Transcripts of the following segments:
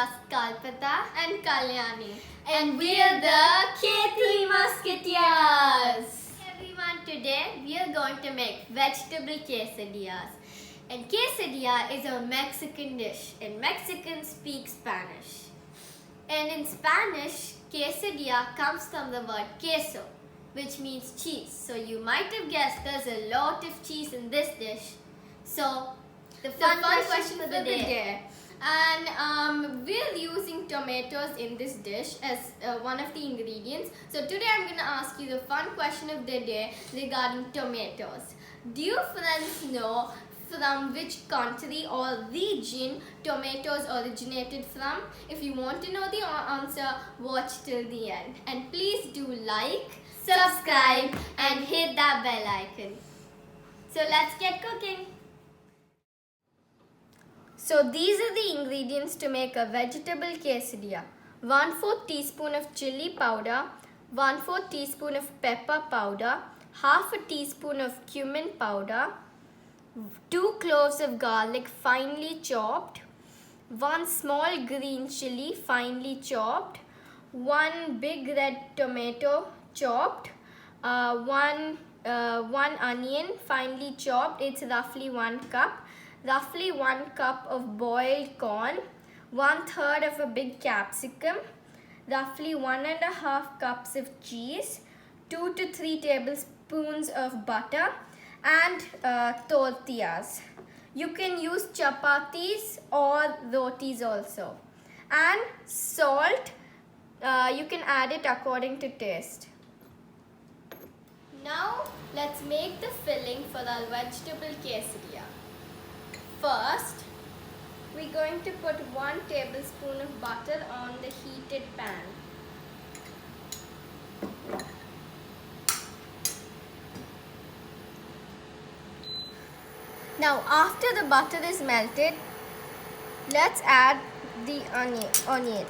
us Kalpata and Kalyani, and we are the K3 Musketeers. Everyone, today we are going to make vegetable quesadillas. And quesadilla is a Mexican dish, and Mexicans speak Spanish. And in Spanish, quesadilla comes from the word queso, which means cheese. So you might have guessed there's a lot of cheese in this dish. So the fun question for the day. And we're using tomatoes in this dish as one of the ingredients. So today I'm going to ask you the fun question of the day regarding tomatoes. Do you friends know from which country or region tomatoes originated from? If you want to know the answer, watch till the end. And please do like, subscribe and hit that bell icon. So let's get cooking. So these are the ingredients to make a vegetable quesadilla. 1/4 teaspoon of chili powder, 1/4 teaspoon of pepper powder, half a teaspoon of cumin powder, 2 cloves of garlic finely chopped, 1 small green chili finely chopped, 1 big red tomato chopped, 1 onion finely chopped, it's roughly 1 cup, roughly 1 cup of boiled corn, 1/3 of a big capsicum, roughly 1.5 cups of cheese, 2 to 3 tablespoons of butter, and tortillas. You can use chapatis or rotis also. And salt, you can add it according to taste. Now let's make the filling for our vegetable quesadilla. First, we're going to put 1 tablespoon of butter on the heated pan. Now after the butter is melted, let's add the onion.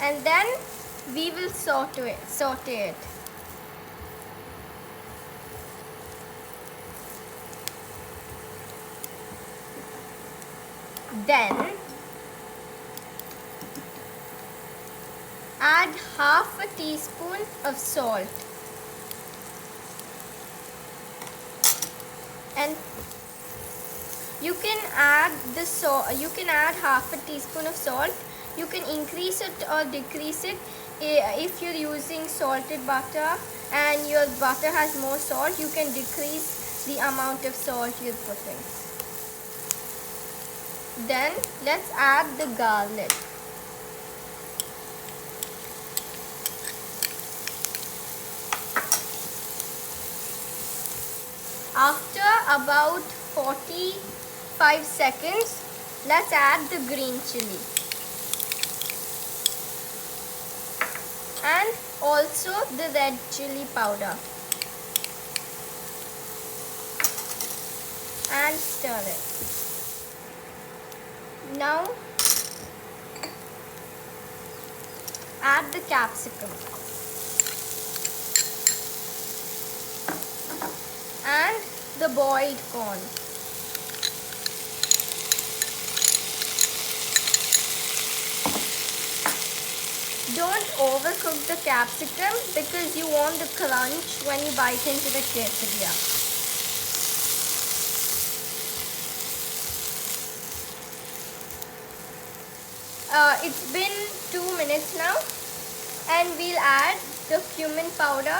And then we will saute it. Then add half a teaspoon of salt. And you can add half a teaspoon of salt. You can increase it or decrease it. If you're using salted butter and your butter has more salt, you can decrease the amount of salt you're putting. Then let's add the garlic. After about 45 seconds, let's add the green chili. And also the red chili powder. And stir it. Now add the capsicum. And the boiled corn. Don't overcook the capsicum because you want the crunch when you bite into the quesadilla. It's been 2 minutes now, and we'll add the cumin powder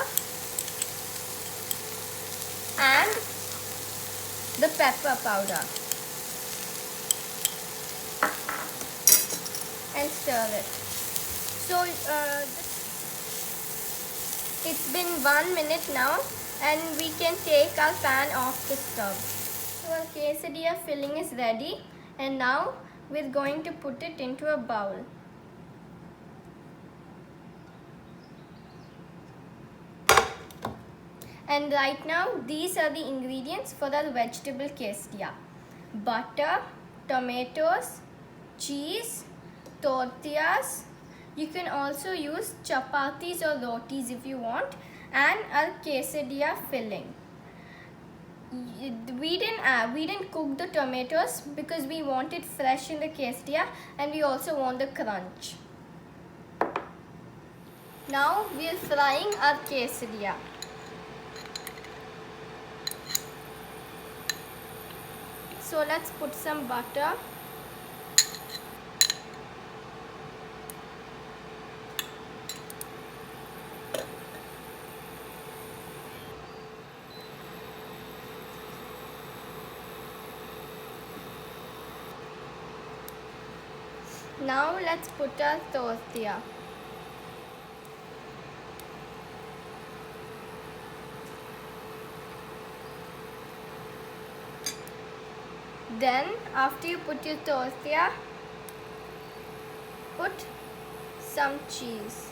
and the pepper powder and stir it. So it's been 1 minute now, and we can take our pan off the stove. So our quesadilla filling is ready, and now we're going to put it into a bowl. And right now, these are the ingredients for the vegetable quesadilla: butter, tomatoes, cheese, tortillas. You can also use chapatis or rotis if you want, and a quesadilla filling. we didn't cook the tomatoes because we want it fresh in the quesadilla, and we also want the crunch. Now we are frying our quesadilla. So let's put some butter. Now let's put our tortilla. Then after you put your tortilla, put some cheese.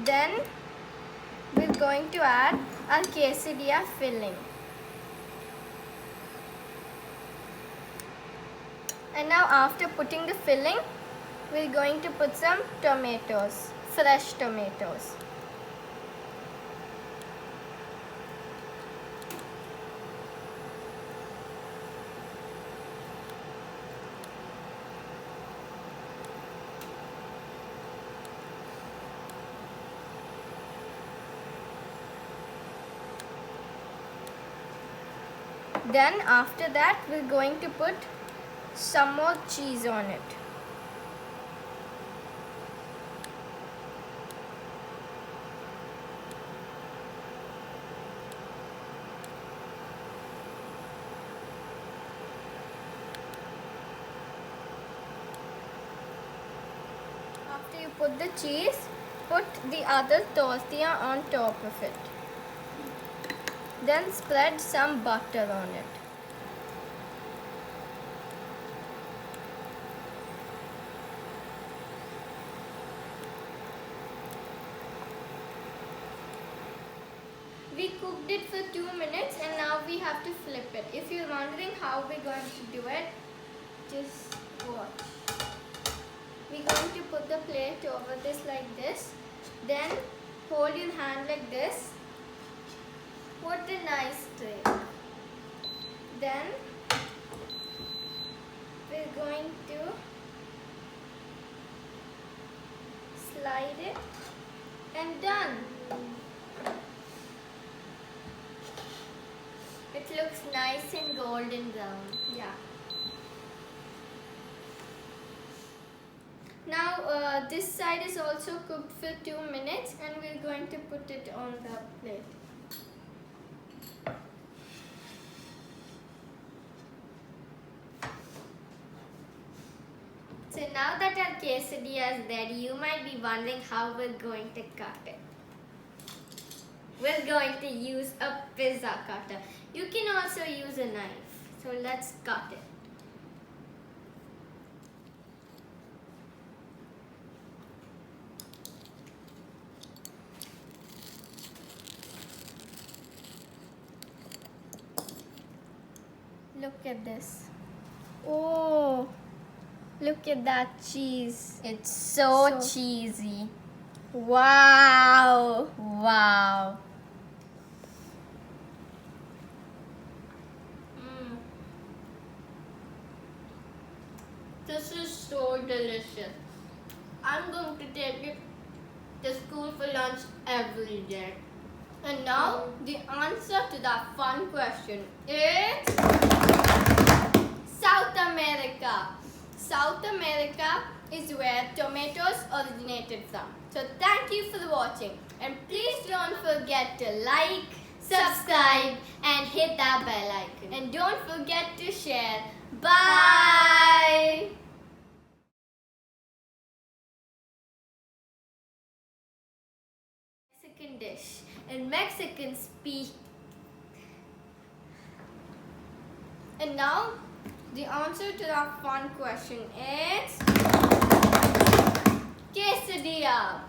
Then we're going to add our quesadilla filling. And now after putting the filling, we're going to put some tomatoes, fresh tomatoes. Then after that, we're going to put some more cheese on it. After you put the cheese, put the other tortilla on top of it. Then spread some butter on it. We cooked it for 2 minutes and now we have to flip it. If you're wondering how we're going to do it, just watch. We're going to put the plate over this like this. Then hold your hand like this. What a nice trick. Then we're going to slide it and done. It looks nice and golden brown. Yeah. Now this side is also cooked for 2 minutes and we're going to put it on the plate. So now that our quesadilla is ready, you might be wondering how we're going to cut it. We're going to use a pizza cutter. You can also use a knife. So let's cut it. Look at this. Oh, look at that cheese. It's so cheesy. Wow. Wow. This is so delicious. I'm going to take it to school for lunch every day. And now the answer to that fun question is South America. South America is where tomatoes originated from. So thank you for watching. And please don't forget to like, subscribe and hit that bell icon. And don't forget to share. Bye! Mexican dish. And Mexicans speak. And now the answer to that fun question is quesadilla.